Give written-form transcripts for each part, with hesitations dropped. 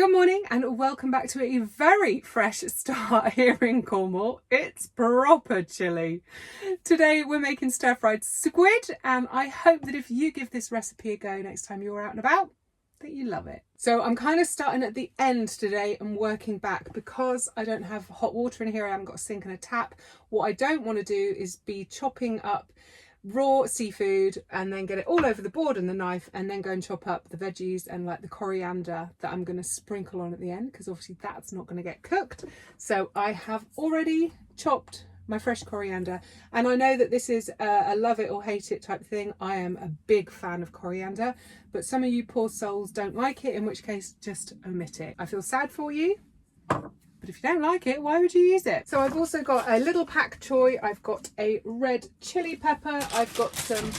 Good morning and welcome back to a very fresh start here in Cornwall. It's proper chilly. Today we're making stir-fried squid, and I hope that if you give this recipe a go next time you're out and about, that you love it. So I'm kind of starting at the end today and working back because I don't have hot water in here. I haven't got a sink and a tap. What I don't want to do is be chopping up raw seafood and then get it all over the board and the knife, and then go and chop up the veggies and like the coriander that I'm going to sprinkle on at the end, because obviously that's not going to get cooked. So I have already chopped my fresh coriander, and I know that this is a love it or hate it type thing. I am a big fan of coriander, but some of you poor souls don't like it, in which case just omit it. I feel sad for you, but if you don't like it, why would you use it? So I've also got a little pak choy, I've got a red chili pepper, I've got some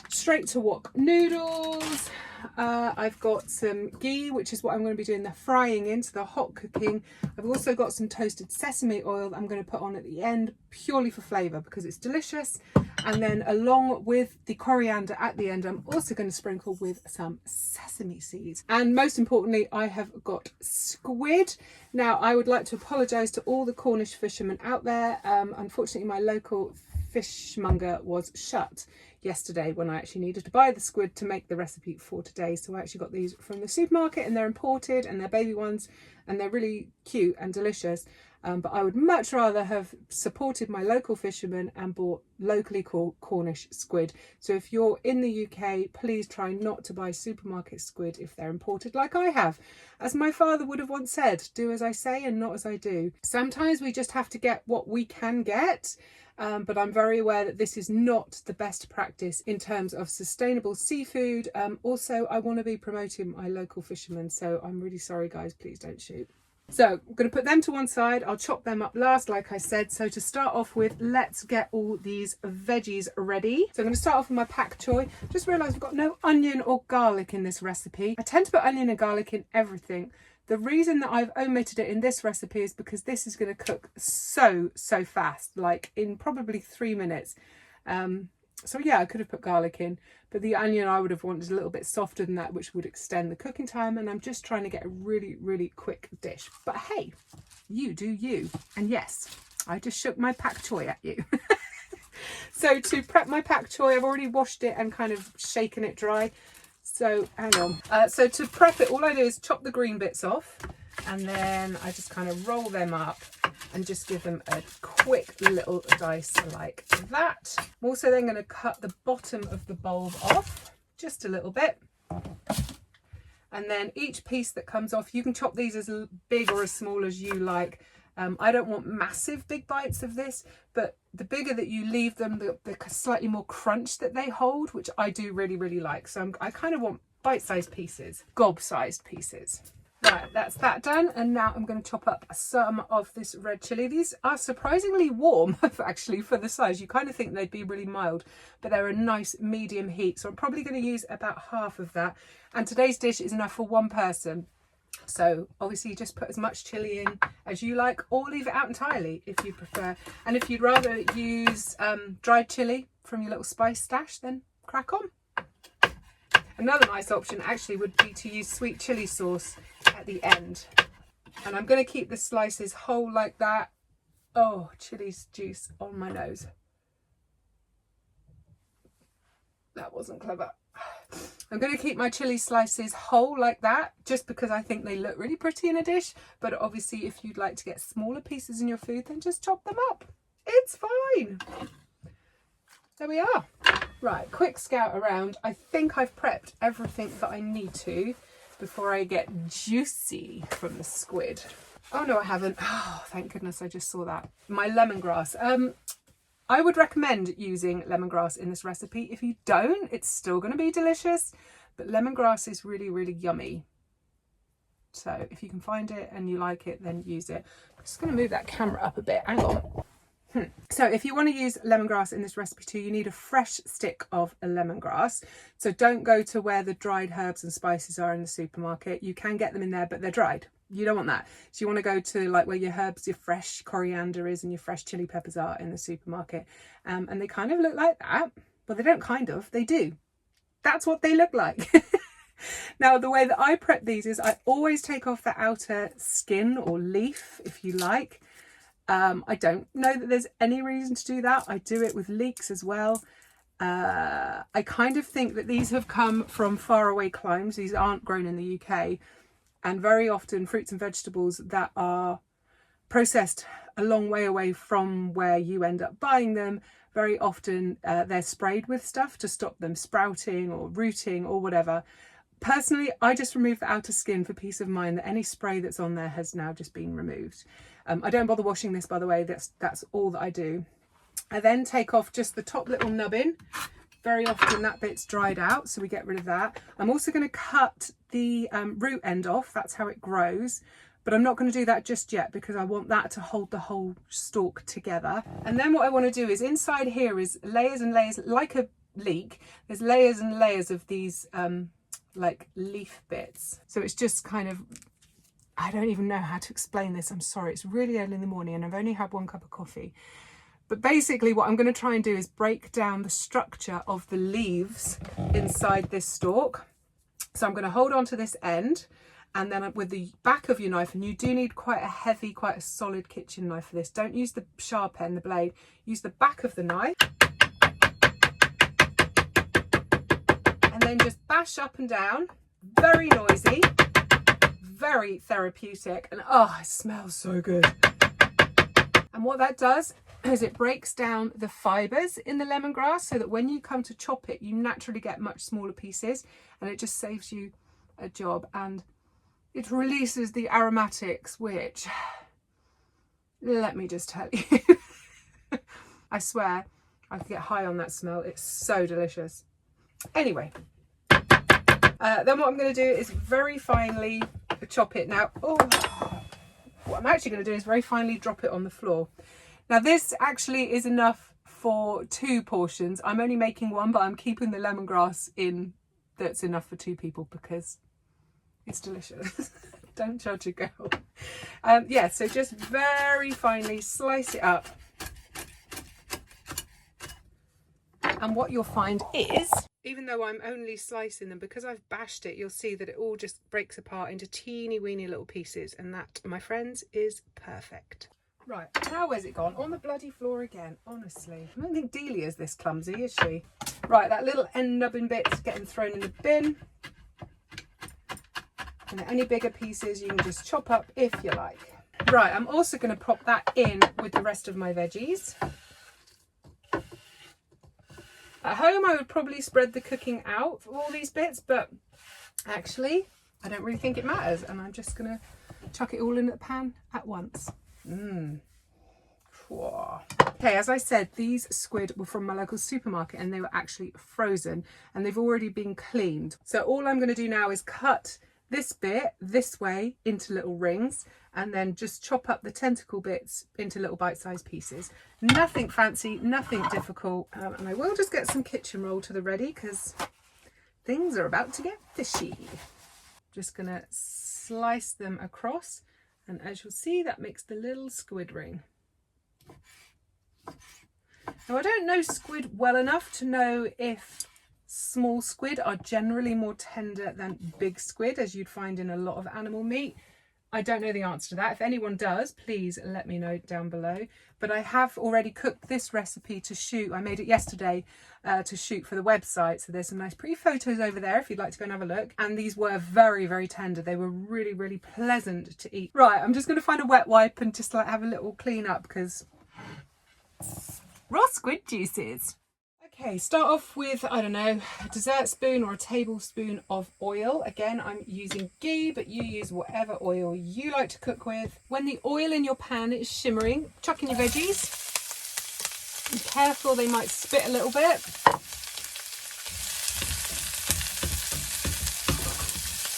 straight to wok noodles, I've got some ghee, which is what I'm going to be doing the frying in, so the hot cooking. I've also got some toasted sesame oil that I'm going to put on at the end, purely for flavour because it's delicious. And then along with the coriander at the end, I'm also going to sprinkle with some sesame seeds. And most importantly, I have got squid. Now, I would like to apologise to all the Cornish fishermen out there. Unfortunately, my local fishmonger was shut yesterday when I actually needed to buy the squid to make the recipe for today. So I actually got these from the supermarket, and they're imported and they're baby ones, and they're really cute and delicious. But I would much rather have supported my local fishermen and bought locally caught Cornish squid. So if you're in the UK, please try not to buy supermarket squid if they're imported like I have. As my father would have once said, do as I say and not as I do. Sometimes we just have to get what we can get. But I'm very aware that this is not the best practice in terms of sustainable seafood. Also, I want to be promoting my local fishermen, so I'm really sorry guys, please don't shoot. So I'm going to put them to one side. I'll chop them up last, like I said. So to start off with, let's get all these veggies ready. So I'm going to start off with my pak choy. Just realised we've got no onion or garlic in this recipe. I tend to put onion and garlic in everything. The reason that I've omitted it in this recipe is because this is going to cook so fast, like in probably 3 minutes. So yeah, I could have put garlic in, but the onion I would have wanted a little bit softer than that, which would extend the cooking time. And I'm just trying to get a really quick dish. But hey, you do you. And yes, I just shook my pak choy at you. So to prep my pak choy, I've already washed it and kind of shaken it dry. So hang on. So to prep it, all I do is chop the green bits off, and then I just kind of roll them up and just give them a quick little dice like that. I'm also then going to cut the bottom of the bulb off just a little bit. And then each piece that comes off, you can chop these as big or as small as you like. I don't want massive big bites of this, but the bigger that you leave them, the slightly more crunch that they hold, which I do really like. So I kind of want bite-sized pieces, gob-sized pieces. Right, that's that done. And now I'm going to chop up some of this red chilli. These are surprisingly warm, actually, for the size. You kind of think they'd be really mild, but they're a nice medium heat. So I'm probably going to use about half of that. And today's dish is enough for one person. So obviously just put as much chilli in as you like, or leave it out entirely if you prefer. And if you'd rather use dried chilli from your little spice stash, then crack on. Another nice option actually would be to use sweet chilli sauce at the end. And I'm going to keep the slices whole like that. Oh, chilli juice on my nose. That wasn't clever. I'm going to keep my chilli slices whole like that, just because I think they look really pretty in a dish. But obviously if you'd like to get smaller pieces in your food, then just chop them up. It's fine. There we are. Right, quick scout around. I think I've prepped everything that I need to before I get juicy from the squid. Oh no, I haven't. Oh, thank goodness, I just saw that. My lemongrass. I would recommend using lemongrass in this recipe. If you don't, it's still going to be delicious, but lemongrass is really yummy. So if you can find it and you like it, then use it. I'm just going to move that camera up a bit. Hang on. So if you want to use lemongrass in this recipe too, you need a fresh stick of lemongrass. So don't go to where the dried herbs and spices are in the supermarket. You can get them in there, but they're dried. You don't want that. So you want to go to like where your herbs, your fresh coriander is and your fresh chili peppers are in the supermarket. And they kind of look like that. Well, they don't kind of, they do. That's what they look like. Now, the way that I prep these is I always take off the outer skin or leaf, if you like. I don't know that there's any reason to do that. I do it with leeks as well. I kind of think that these have come from faraway climes. These aren't grown in the UK. And very often fruits and vegetables that are processed a long way away from where you end up buying them, very often they're sprayed with stuff to stop them sprouting or rooting or whatever. Personally, I just remove the outer skin for peace of mind that any spray that's on there has now just been removed. I don't bother washing this, by the way. That's all that I do. I then take off just the top little nubbin. Very often that bit's dried out, so we get rid of that. I'm also going to cut the root end off. That's how it grows. But I'm not going to do that just yet because I want that to hold the whole stalk together. And then what I want to do is inside here is layers and layers, like a leek. There's layers and layers of these like leaf bits. So it's just kind of, I don't even know how to explain this. I'm sorry, it's really early in the morning and I've only had 1 cup of coffee. But basically what I'm going to try and do is break down the structure of the leaves inside this stalk. So I'm going to hold on to this end, and then with the back of your knife, and you do need quite a heavy, quite a solid kitchen knife for this. Don't use the sharp end, the blade. Use the back of the knife. And then just bash up and down. Very noisy. Very therapeutic. And oh, it smells so good. And what that does is it breaks down the fibres in the lemongrass so that when you come to chop it, you naturally get much smaller pieces, and it just saves you a job. And it releases the aromatics, which, let me just tell you, I swear I could get high on that smell. It's so delicious. Anyway, then what I'm going to do is very finely chop it. Now, what I'm actually going to do is very finely drop it on the floor. Now this actually is enough for 2 portions. I'm only making 1, but I'm keeping the lemongrass in that's enough for 2 people because it's delicious. Don't judge a girl. Yeah, so just very finely slice it up. And what you'll find is, even though I'm only slicing them, because I've bashed it, you'll see that it all just breaks apart into teeny weeny little pieces. And that, my friends, is perfect. Right, now where's it gone? On the bloody floor again, honestly. I don't think Delia's this clumsy, is she? Right, that little end nubbin bit's getting thrown in the bin. And any bigger pieces you can just chop up if you like. Right, I'm also going to pop that in with the rest of my veggies. At home I would probably spread the cooking out for all these bits, but actually I don't really think it matters, and I'm just going to chuck it all in the pan at once. Okay, as I said, these squid were from my local supermarket and they were actually frozen and they've already been cleaned. So all I'm going to do now is cut this bit this way into little rings and then just chop up the tentacle bits into little bite-sized pieces. Nothing fancy, nothing difficult. And I will just get some kitchen roll to the ready because things are about to get fishy. Just going to slice them across. And as you'll see, that makes the little squid ring. Now, I don't know squid well enough to know if small squid are generally more tender than big squid, as you'd find in a lot of animal meat. I don't know the answer to that. If anyone does, please let me know down below. But I have already cooked this recipe to shoot. I made it yesterday to shoot for the website. So there's some nice pretty photos over there if you'd like to go and have a look. And these were very, very tender. They were really, really pleasant to eat. Right, I'm just going to find a wet wipe and just like have a little clean up because raw squid juices. Okay, start off with, I don't know, a dessert spoon or a tablespoon of oil. Again, I'm using ghee, but you use whatever oil you like to cook with. When the oil in your pan is shimmering, chuck in your veggies. Be careful, they might spit a little bit.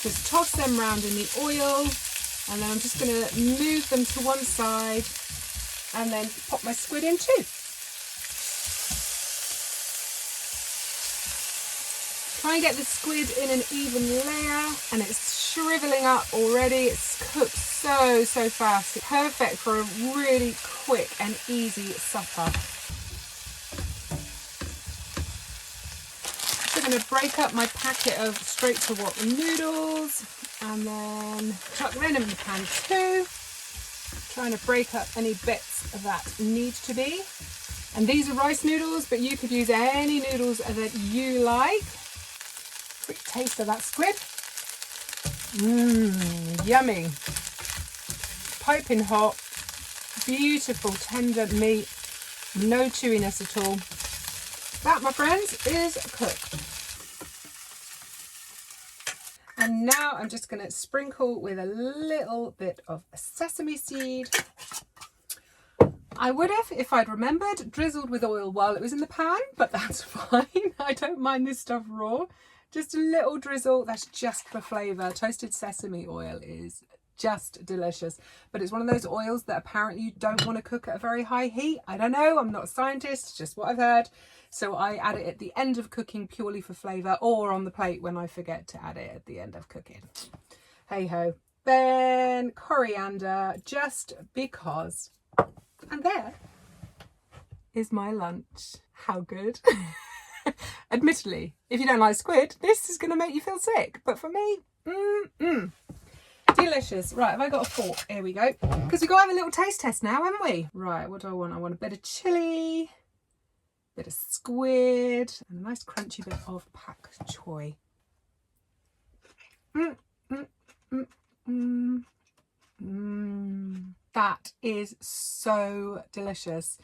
Just toss them around in the oil, and then I'm just going to move them to one side and then pop my squid in too. Try and get the squid in an even layer, and it's shriveling up already. It's cooked so fast. It's perfect for a really quick and easy supper. Should going to break up my packet of straight to wok noodles and then chuck them in the pan too. Trying to break up any bits that need to be. And these are rice noodles, but you could use any noodles that you like. Quick taste of that squid. Mmm, yummy. Piping hot, beautiful tender meat, no chewiness at all. That, my friends, is cooked. And now I'm just going to sprinkle with a little bit of sesame seed. I would have, if I'd remembered, drizzled with oil while it was in the pan, but that's fine. I don't mind this stuff raw. Just a little drizzle, that's just for flavour. Toasted sesame oil is just delicious, but it's one of those oils that apparently you don't want to cook at a very high heat. I don't know, I'm not a scientist, just what I've heard. So I add it at the end of cooking purely for flavour, or on the plate when I forget to add it at the end of cooking. Hey ho. Then coriander, just because. And there is my lunch. How good. Admittedly, if you don't like squid, this is going to make you feel sick. But for me, delicious. Right, have I got a fork? Here we go. Because we've got to have a little taste test now, haven't we? Right, what do I want? I want a bit of chilli, bit of squid, and a nice crunchy bit of pak choy. That is so delicious.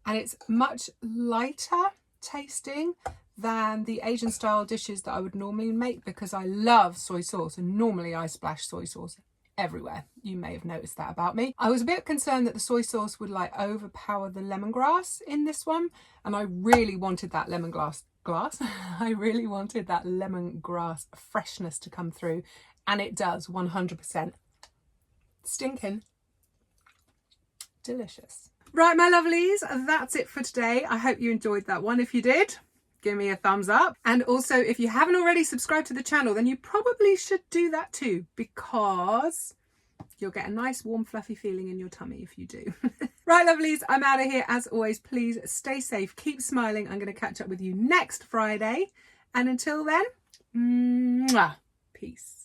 And it's much lighter tasting than the Asian style dishes that I would normally make, because I love soy sauce and normally I splash soy sauce everywhere. You may have noticed that about me. I was a bit concerned that the soy sauce would like overpower the lemongrass in this one, and I really wanted that lemongrass I really wanted that lemongrass freshness to come through, and it does 100%. Stinking delicious. Right, my lovelies, that's it for today. I hope you enjoyed that one. If you did, give me a thumbs up. And also, if you haven't already subscribed to the channel, then you probably should do that too, because you'll get a nice warm fluffy feeling in your tummy if you do. Right, lovelies, I'm out of here. As always, please stay safe, keep smiling. I'm going to catch up with you next Friday. And until then, mwah, peace.